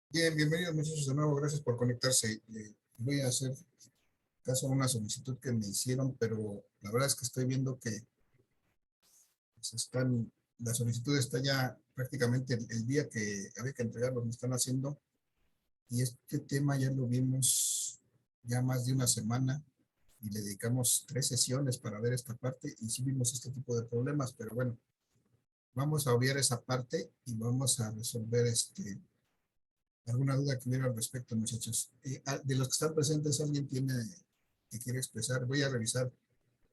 Bien, bienvenidos muchachos de nuevo, gracias por conectarse. Voy a hacer caso a una solicitud que me hicieron, pero la verdad es que estoy viendo que la solicitud está ya prácticamente el día que había que entregarlo, me están haciendo, y este tema ya lo vimos ya más de una semana y le dedicamos 3 sesiones para ver esta parte y sí vimos este tipo de problemas, pero bueno, vamos a obviar esa parte y vamos a resolver alguna duda que hubiera al respecto, muchachos. De los que están presentes, ¿alguien tiene que quiere expresar? Voy a revisar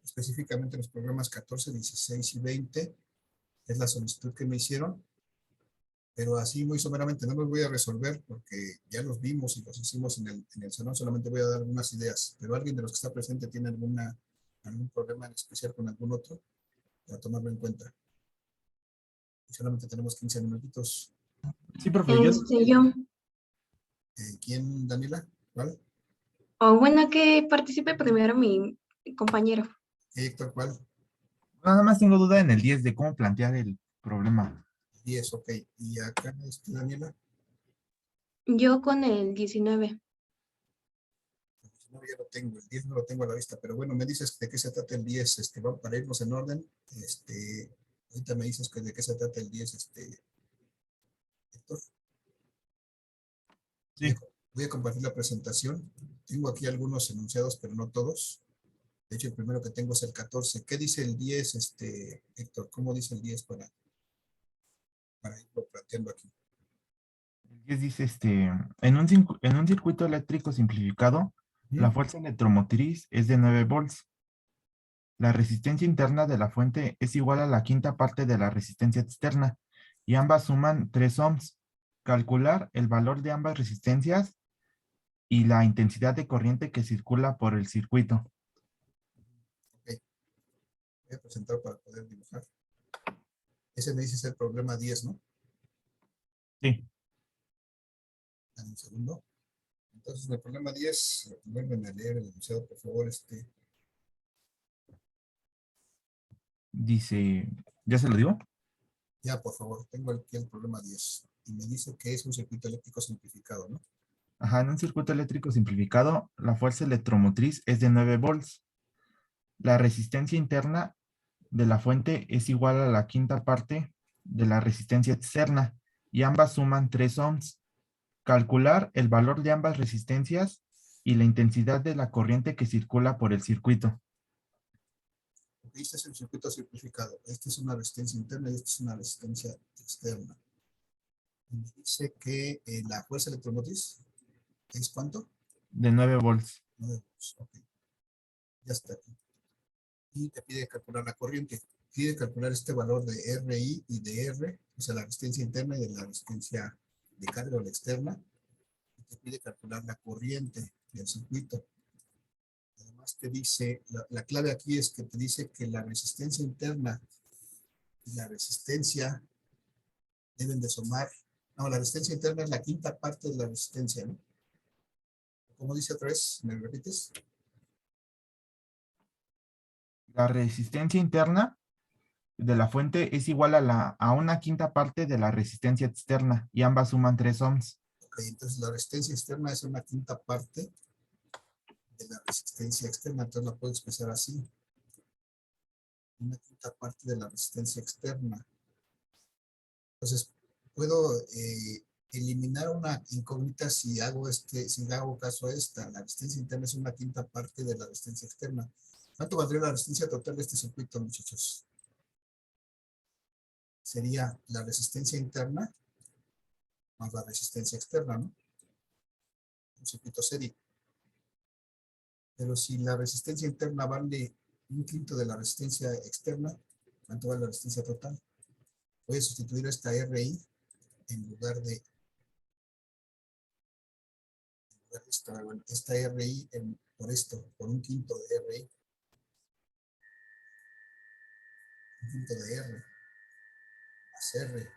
específicamente los programas 14, 16 y 20. Es la solicitud que me hicieron, pero así muy someramente no los voy a resolver porque ya los vimos y los hicimos en el salón. Solamente voy a dar algunas ideas, pero alguien de los que está presente tiene algún problema en especial con algún otro para tomarlo en cuenta. Y solamente tenemos 15 minutitos. Sí, profe, yo, Yo, ¿Quién, Daniela? ¿Cuál? o bueno, que participe primero mi compañero. Héctor, ¿cuál? nada más tengo duda en el 10 de cómo plantear el problema. 10, ok. Y acá, Daniela. Yo con el 19. No, ya lo tengo, el 10 no lo tengo a la vista, pero bueno, me dices de qué se trata el 10, para irnos en orden, ahorita me dices que de qué se trata el 10, Héctor. Voy a, Sí, voy a compartir la presentación. Tengo aquí algunos enunciados, pero no todos. De hecho, el primero que tengo es el 14. ¿Qué dice el 10, Héctor? ¿Cómo dice el 10 para irlo planteando aquí? el 10 dice, en un circuito eléctrico simplificado, la ¿Mm? fuerza electromotriz es de 9 volts. La resistencia interna de la fuente es igual a la quinta parte de la resistencia externa y ambas suman 3 ohms. Calcular el valor de ambas resistencias y la intensidad de corriente que circula por el circuito. Ok, voy a presentar para poder dibujar. Ese me dice es el problema 10, ¿no? Sí, Dame un segundo. Entonces, el problema 10, vuelven a leer el enunciado, por favor, dice, ¿ya se lo digo? Ya, por favor, tengo aquí el problema 10 y me dice que es un circuito eléctrico simplificado, ¿no? Ajá, en un circuito eléctrico simplificado, la fuerza electromotriz es de 9 volts. La resistencia interna de la fuente es igual a la quinta parte de la resistencia externa y ambas suman 3 ohms. Calcular el valor de ambas resistencias y la intensidad de la corriente que circula por el circuito. Porque este es el circuito simplificado. Esta es una resistencia interna y esta es una resistencia externa. Y me dice que la fuerza electromotriz es ¿cuánto? De 9 volts. 9 volts. Ok, ya está aquí. Y te pide calcular la corriente. Pide calcular este valor de RI y de R, o sea, la resistencia interna y de la resistencia de carga o la externa. Y te pide calcular la corriente del circuito. Además te dice, la clave aquí es que te dice que la resistencia interna y la resistencia deben de sumar, no, la resistencia interna es la quinta parte de la resistencia, ¿no? Como dice otra vez, ¿me repites? La resistencia interna de la fuente es igual a una quinta parte de la resistencia externa y ambas suman 3 ohms. Ok, entonces la resistencia externa es una quinta parte de la resistencia externa, entonces la puedo expresar así, una quinta parte de la resistencia externa. Entonces, puedo eliminar una incógnita si le hago caso a esta. La resistencia interna es una quinta parte de la resistencia externa. ¿Cuánto valdría la resistencia total de este circuito, muchachos? Sería la resistencia interna más la resistencia externa, ¿no? Un circuito serie. Pero si la resistencia interna vale un quinto de la resistencia externa, ¿cuánto vale la resistencia total? Voy a sustituir esta RI en lugar de esta RI por esto, por un quinto de RI, un quinto de R, más R.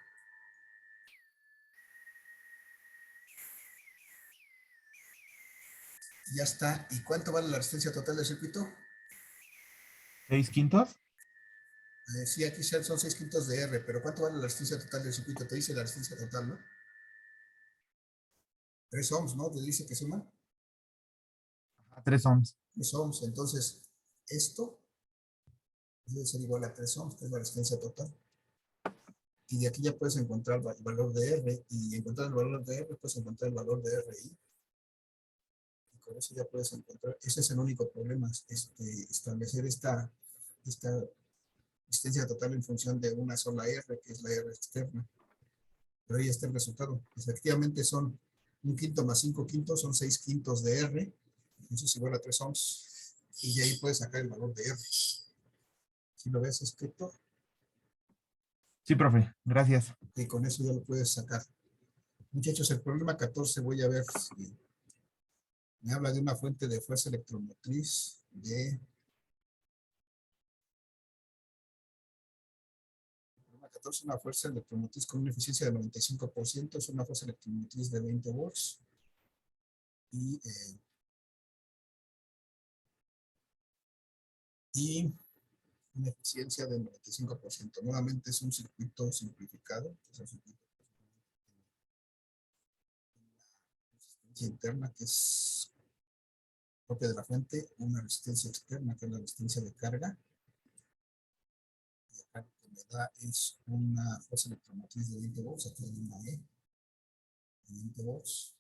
Y ya está. ¿Y cuánto vale la resistencia total del circuito? 6 quintos. Sí, aquí son 6 quintos de R, pero ¿cuánto vale la resistencia total del circuito? Te dice la resistencia total, ¿no? 3 ohms, ¿no? ¿Te dice que suma? A 3 ohms. 3 ohms. Entonces, esto debe ser igual a 3 ohms, que es la resistencia total. Y de aquí ya puedes encontrar el valor de R. Y encontrar el valor de R, puedes encontrar el valor de RI. Y con eso ya puedes encontrar. Ese es el único problema, establecer esta resistencia total en función de una sola R, que es la R externa. Pero ahí está el resultado. Efectivamente son 1/5 más 5/5 son 6/5 de R. Eso es igual a 3 ohms. Y de ahí puedes sacar el valor de R. Si lo ves escrito, Sí, profe, gracias. y con eso ya lo puedes sacar. Muchachos, el problema 14 voy a ver si me habla de una fuente de fuerza electromotriz de 14, una fuerza electromotriz con una eficiencia de 95%, es una fuerza electromotriz de 20 volts y una eficiencia del 95%. Nuevamente es un circuito simplificado, es un circuito resistencia interna que es propia de la fuente, una resistencia externa que es la resistencia de carga. Y acá lo que me da es una fuerza electromotriz de 20 volts, aquí hay una E, de 20 volts.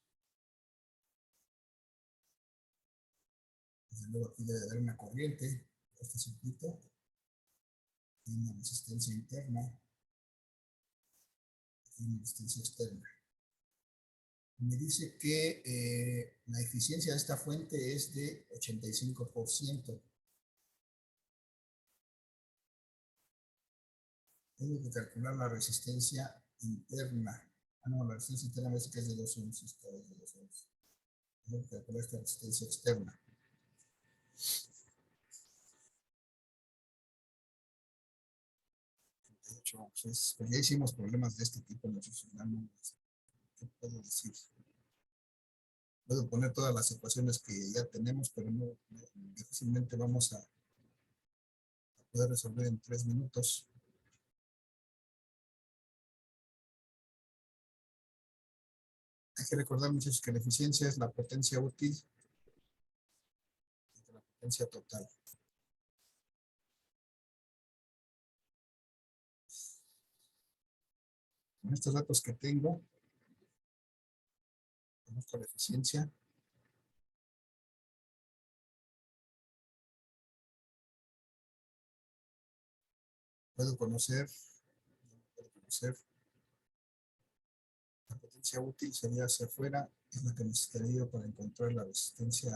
Desde luego aquí debe haber una corriente, este circuito, y una resistencia interna y una resistencia externa. Me dice que la eficiencia de esta fuente es de 85%. Tengo que calcular la resistencia interna. Ah, no, la resistencia interna me dice que es de 2 ohms. Esta es de 2 ohms. Tengo que calcular esta resistencia externa. De hecho, pues ya hicimos problemas de este tipo, muchachos. ¿Qué puedo decir? Puedo poner todas las ecuaciones que ya tenemos, pero difícilmente vamos a poder resolver en 3 minutos. Hay que recordar, muchachos, que la eficiencia es la potencia útil entre la potencia total. Con estos datos que tengo, conozco la eficiencia. Puedo conocer la potencia útil, sería hacia afuera, es la que necesitaría para encontrar la resistencia,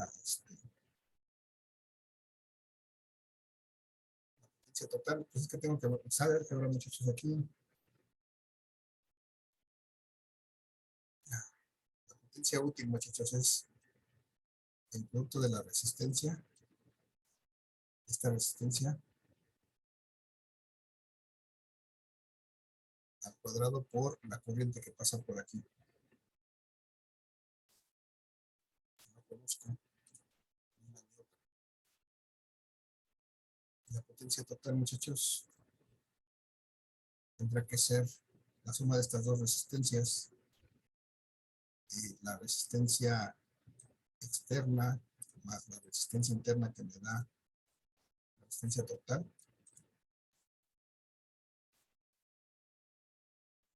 total. Pues es que tengo que saber que habrá, muchachos, aquí. La potencia útil, muchachos, es el producto de la resistencia, esta resistencia, al cuadrado por la corriente que pasa por aquí. No conozco. La potencia total, muchachos, tendrá que ser la suma de estas dos resistencias. La resistencia externa más la resistencia interna que me da la resistencia total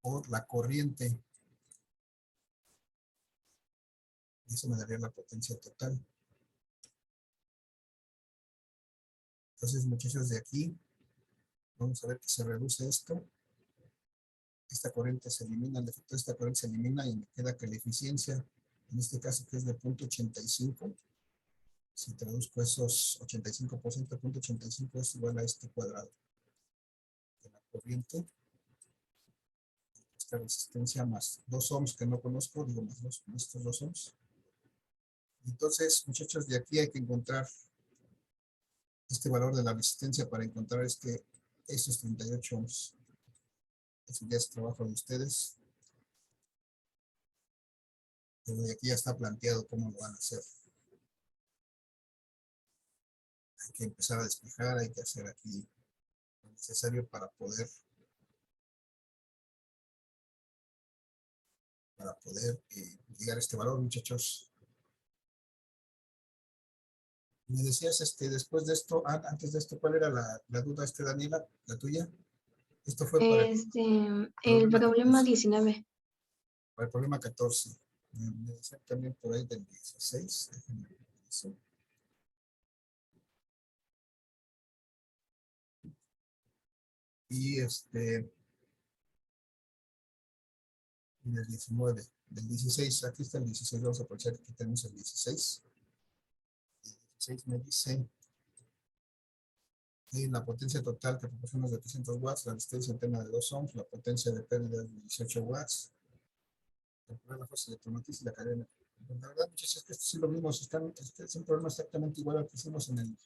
por la corriente. Y eso me daría la potencia total. Entonces, muchachos, de aquí vamos a ver que se reduce esto. Esta corriente se elimina, el efecto de esta corriente se elimina y me queda que la eficiencia, en este caso que es de 0.85, si traduzco esos 85%, 0.85 es igual a este cuadrado de la corriente. Esta resistencia más 2 ohms que no conozco, digo más estos 2 ohms. Entonces, muchachos, de aquí hay que encontrar este valor de la resistencia para encontrar estos 38 ohms. Eso ya es trabajo de ustedes. Pero de aquí ya está planteado cómo lo van a hacer. Hay que empezar a despejar, hay que hacer aquí lo necesario para poder para poder llegar a este valor, muchachos. Me decías, después de esto, antes de esto, ¿cuál era la duda, Daniela, la tuya? Esto fue para el El problema problema 14. 19. Para el problema 14. Me decían también por ahí del 16. Déjenme ver eso. Y del 19, del 16, aquí está el 16, vamos a aprovechar que aquí tenemos el 16. El 16 me dice la potencia total que proporciona es de 300 watts, la resistencia interna de 2 ohms, la potencia de pérdida de 18 watts, calcular la fuerza electromotriz y la cadena. La verdad, muchachos, es que esto sí lo vimos, es un problema exactamente igual al que hicimos en el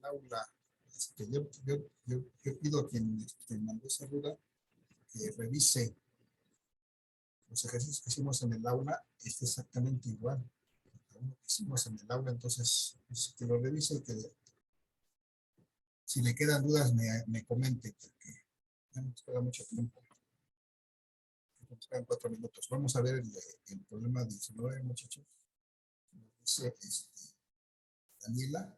aula. Yo pido a quien mandó esa duda que revise los ejercicios que hicimos en el aula, es exactamente igual a uno que hicimos en el aula, entonces pues, que lo revise y que si le quedan dudas me comente, porque ya nos queda mucho tiempo. Nos quedan 4 minutos. Vamos a ver el problema 19, muchachos. Dice Daniela,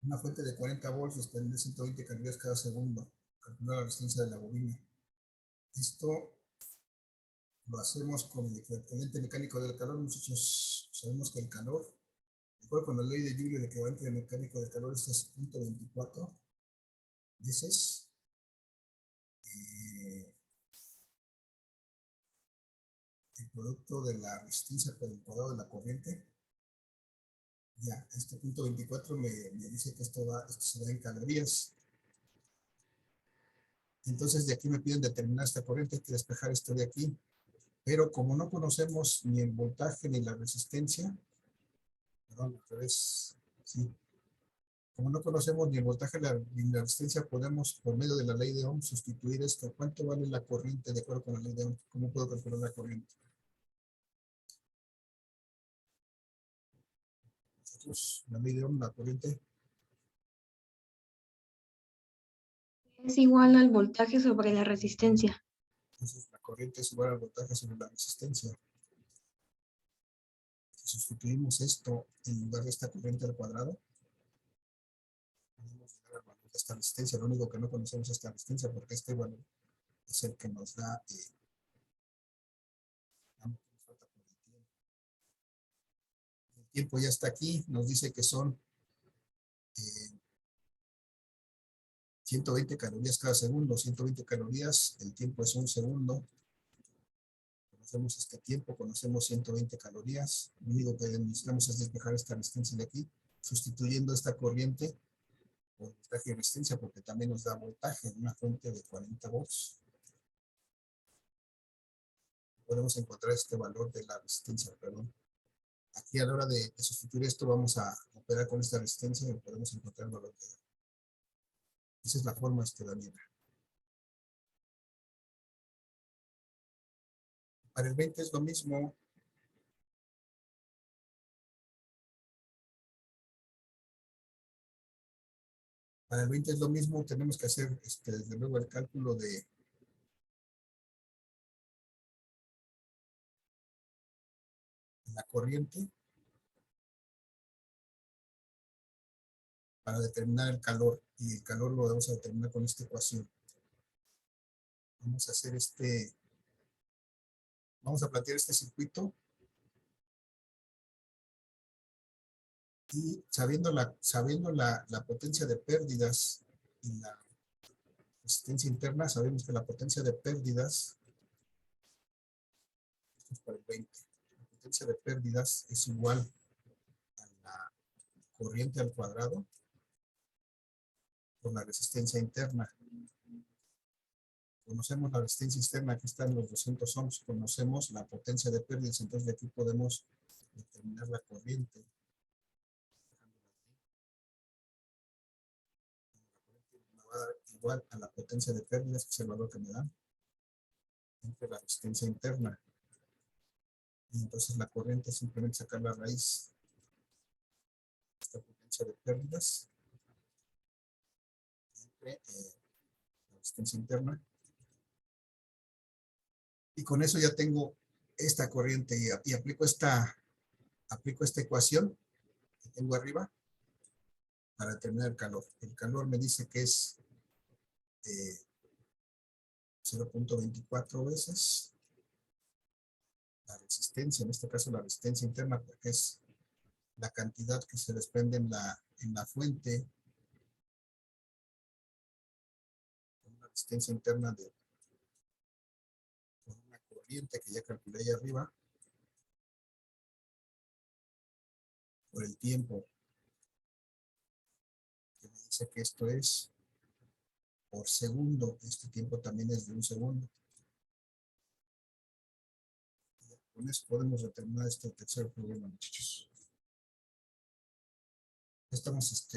una fuente de 40 volts desprende 120 calorías cada segundo. Calcular la resistencia de la bobina. Esto lo hacemos con el equivalente mecánico del calor, muchachos. Sabemos que el calor, de acuerdo con la ley de Joule, el equivalente mecánico del calor es 0.24 veces el producto de la resistencia por el cuadrado de la corriente. Ya, este punto 24 me dice que esto se da en calorías. Entonces de aquí me piden determinar esta corriente, hay que despejar esto de aquí. Pero como no conocemos ni el voltaje ni la resistencia, perdón, al revés, sí. Como no conocemos ni el voltaje ni la resistencia, podemos, por medio de la ley de Ohm, sustituir esto. ¿Cuánto vale la corriente de acuerdo con la ley de Ohm? ¿Cómo puedo calcular la corriente? Nosotros, la ley de Ohm, la corriente Es igual al voltaje sobre la resistencia. Entonces, la corriente es igual al voltaje sobre la resistencia. Si sustituimos esto en lugar de esta corriente al cuadrado, podemos llegar al valor de esta resistencia. Lo único que no conocemos es esta resistencia, porque este valor es el que nos da el tiempo ya está aquí, nos dice que son 120 calorías cada segundo, 120 calorías, el tiempo es un segundo. Conocemos este tiempo, conocemos 120 calorías. Lo único que necesitamos es despejar esta resistencia de aquí, sustituyendo esta corriente por voltaje y resistencia, porque también nos da voltaje en una fuente de 40 volts. Podemos encontrar este valor de la resistencia, perdón. Aquí a la hora de sustituir esto vamos a operar con esta resistencia y podemos encontrar el valor de ella. Esa es la forma, Daniela. Para el 20 es lo mismo. Para el 20 es lo mismo, tenemos que hacer desde luego el cálculo de la corriente para determinar el calor, y el calor lo vamos a determinar con esta ecuación. Vamos a hacer vamos a plantear este circuito y sabiendo la potencia de pérdidas y la resistencia interna, sabemos que la potencia de pérdidas, esto es para el 20, la potencia de pérdidas es igual a la corriente al cuadrado por la resistencia interna. Conocemos la resistencia externa, aquí están los 200 ohms, conocemos la potencia de pérdidas, entonces de aquí podemos determinar la corriente. Me va a dar igual a la potencia de pérdidas, que es el valor que me dan, entre la resistencia interna. Y entonces la corriente es simplemente sacar la raíz de esta potencia de pérdidas entre la resistencia interna Y con eso ya tengo esta corriente y aplico esta ecuación que tengo arriba para determinar el calor. El calor me dice que es 0.24 veces la resistencia, en este caso la resistencia interna, porque es la cantidad que se desprende en la fuente, una resistencia interna de una corriente que ya calculé ahí arriba, por el tiempo, que me dice que esto es por segundo. Este tiempo también es de 1 segundo. Con eso podemos determinar este tercer problema, muchachos. Estamos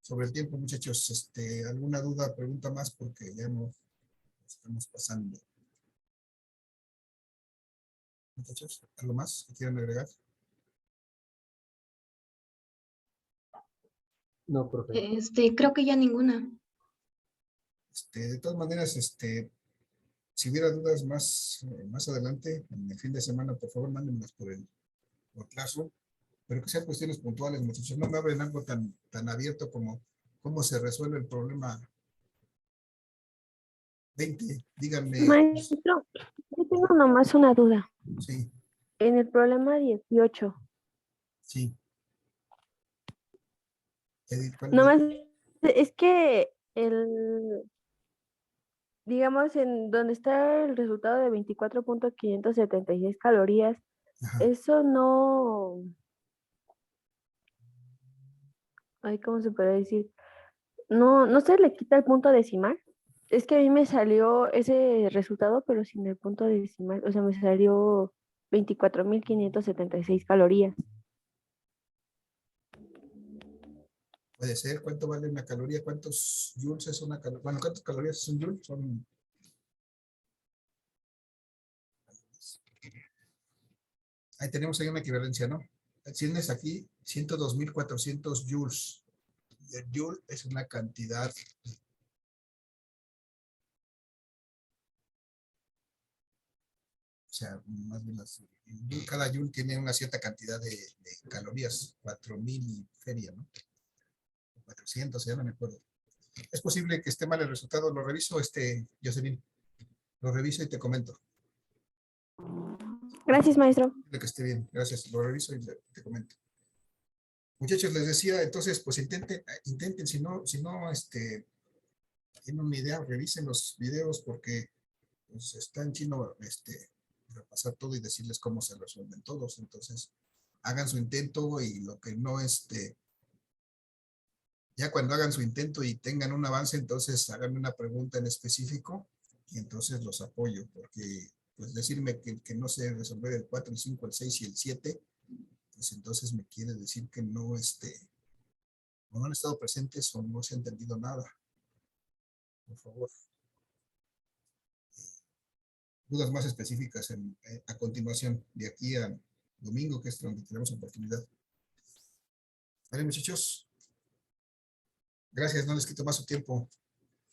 sobre el tiempo, muchachos. ¿Alguna duda, pregunta más? Porque ya no estamos pasando. Muchachos, ¿algo más que quieran agregar? No, profe. Creo que ya ninguna. De todas maneras, si hubiera dudas más adelante, en el fin de semana, por favor, mándenlas por Classroom, pero que sean cuestiones puntuales, muchachos. No me abren algo tan abierto como cómo se resuelve el problema 20. Díganme. Maestro, yo tengo nomás una duda. Sí, En el problema 18, sí. Edith, ¿cuál es? nomás es que digamos, en donde está el resultado de 24.576 calorías, Ajá. eso no, ay, ¿cómo se puede decir? No se le quita el punto decimal. Es que a mí me salió ese resultado, pero sin el punto decimal. O sea, me salió 24.576 calorías. Puede ser. ¿Cuánto vale una caloría? ¿Cuántos joules es una caloría? Bueno, ¿cuántas calorías es un joule? Ahí tenemos ahí una equivalencia, ¿no? Tienes aquí 102.400 joules. Y el joule es una cantidad. O sea, más bien cada joule tiene una cierta cantidad de calorías, 4.000 y feria, ¿no? 400, ya no me acuerdo. Es posible que esté mal el resultado, lo reviso, Jocelyn. Lo reviso y te comento. Gracias, maestro. Que esté bien, gracias. Lo reviso y te comento. Muchachos, les decía, entonces, pues intenten, si no, tienen una idea, revisen los videos porque pues, está en chino, repasar todo y decirles cómo se resuelven todos. Entonces, hagan su intento y lo que no, ya cuando hagan su intento y tengan un avance, entonces háganme una pregunta en específico y entonces los apoyo, porque pues decirme que no sé resolver el 4, el 5, el 6 y el 7, pues entonces me quiere decir que no, o no han estado presentes o no se ha entendido nada. Por favor. Dudas más específicas a continuación, de aquí a domingo, que es donde tenemos oportunidad. Vale, muchachos. Gracias, no les quito más su tiempo.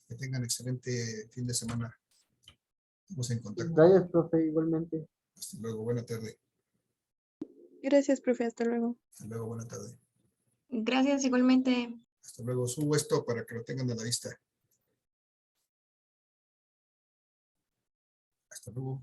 Que tengan excelente fin de semana. Estamos en contacto. Gracias, profe, igualmente. Hasta luego, buena tarde. Gracias, profe. Hasta luego. Hasta luego, buena tarde. Gracias igualmente. Hasta luego, subo esto para que lo tengan a la vista. Hasta luego.